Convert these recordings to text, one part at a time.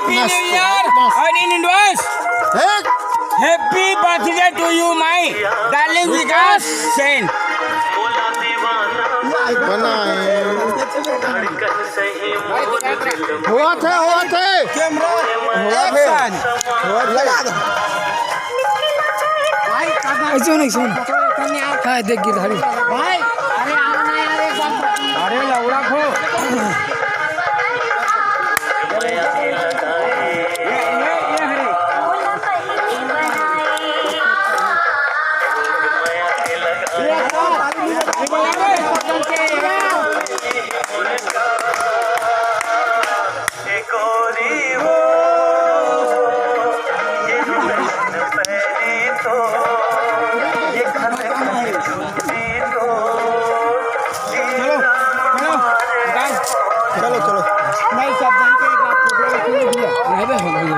Happy New Year and in advance. Happy birthday to you, my darling Vikas Sen. हुआ थे ऐसे नहीं सुन हाँ देख गिरधारी भाई अरे आओ ना यार एक बार अरे लौड़ा खो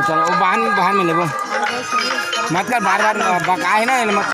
चलो बाहर में ले वो मत कर बार बार बका है ना मत